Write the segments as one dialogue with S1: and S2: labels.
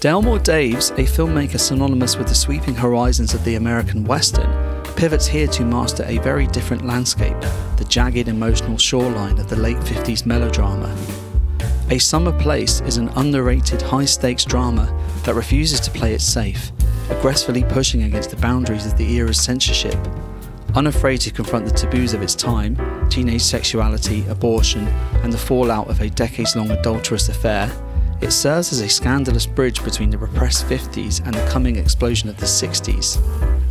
S1: Delmer Daves, a filmmaker synonymous with the sweeping horizons of the American Western, pivots here to master a very different landscape, the jagged emotional shoreline of the late 50s melodrama. A Summer Place is an underrated high-stakes drama that refuses to play it safe, aggressively pushing against the boundaries of the era's censorship. Unafraid to confront the taboos of its time, teenage sexuality, abortion, and the fallout of a decades-long adulterous affair, it serves as a scandalous bridge between the repressed 50s and the coming explosion of the 60s.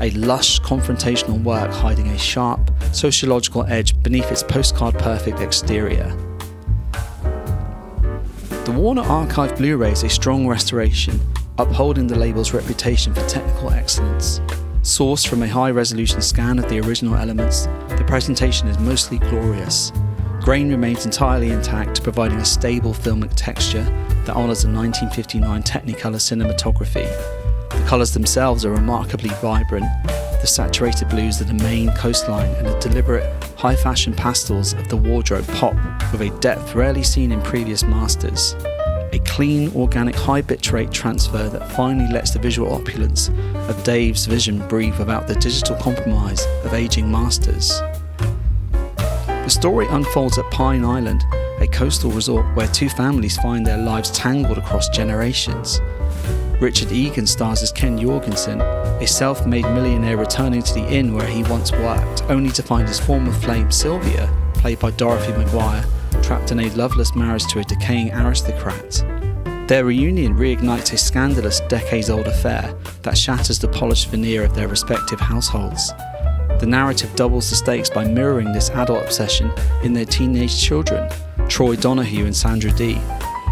S1: A lush, confrontational work hiding a sharp, sociological edge beneath its postcard-perfect exterior. The Warner Archive Blu-ray is a strong restoration, upholding the label's reputation for technical excellence. Sourced from a high-resolution scan of the original elements, the presentation is mostly glorious. Grain remains entirely intact, providing a stable filmic texture that honours the 1959 Technicolor cinematography. The colours themselves are remarkably vibrant, the saturated blues of the Maine coastline and the deliberate, high-fashion pastels of the wardrobe pop with a depth rarely seen in previous masters. A clean, organic, high bitrate transfer that finally lets the visual opulence of Dave's vision breathe without the digital compromise of aging masters. The story unfolds at Pine Island, a coastal resort where two families find their lives tangled across generations. Richard Egan stars as Ken Jorgensen, a self-made millionaire returning to the inn where he once worked, only to find his former flame Sylvia, played by Dorothy McGuire, trapped in a loveless marriage to a decaying aristocrat. Their reunion reignites a scandalous decades-old affair that shatters the polished veneer of their respective households. The narrative doubles the stakes by mirroring this adult obsession in their teenage children, Troy Donahue and Sandra D,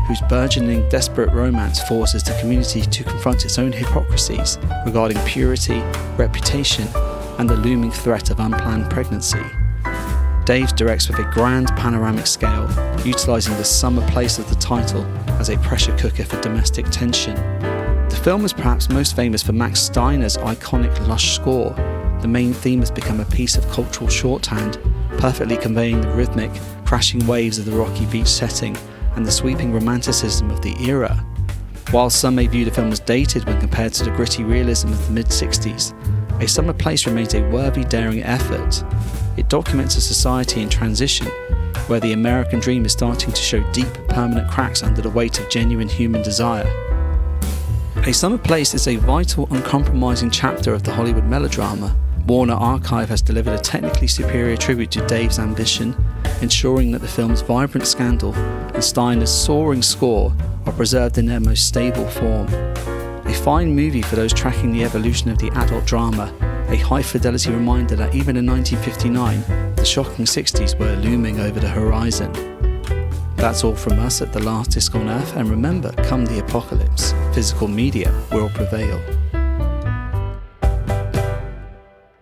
S1: whose burgeoning desperate romance forces the community to confront its own hypocrisies regarding purity, reputation, and the looming threat of unplanned pregnancy. Daves directs with a grand panoramic scale, utilising the summer place of the title as a pressure cooker for domestic tension. The film is perhaps most famous for Max Steiner's iconic lush score. The main theme has become a piece of cultural shorthand, perfectly conveying the rhythmic, crashing waves of the rocky beach setting and the sweeping romanticism of the era. While some may view the film as dated when compared to the gritty realism of the mid-60s, A Summer Place remains a worthy, daring effort. It documents a society in transition, where the American dream is starting to show deep, permanent cracks under the weight of genuine human desire. A Summer Place is a vital, uncompromising chapter of the Hollywood melodrama. Warner Archive has delivered a technically superior tribute to Dave's ambition, ensuring that the film's vibrant scandal and Steiner's soaring score are preserved in their most stable form. A fine movie for those tracking the evolution of the adult drama, a high-fidelity reminder that even in 1959, the shocking 60s were looming over the horizon. That's all from us at The Last Disc on Earth, and remember, come the apocalypse, physical media will prevail.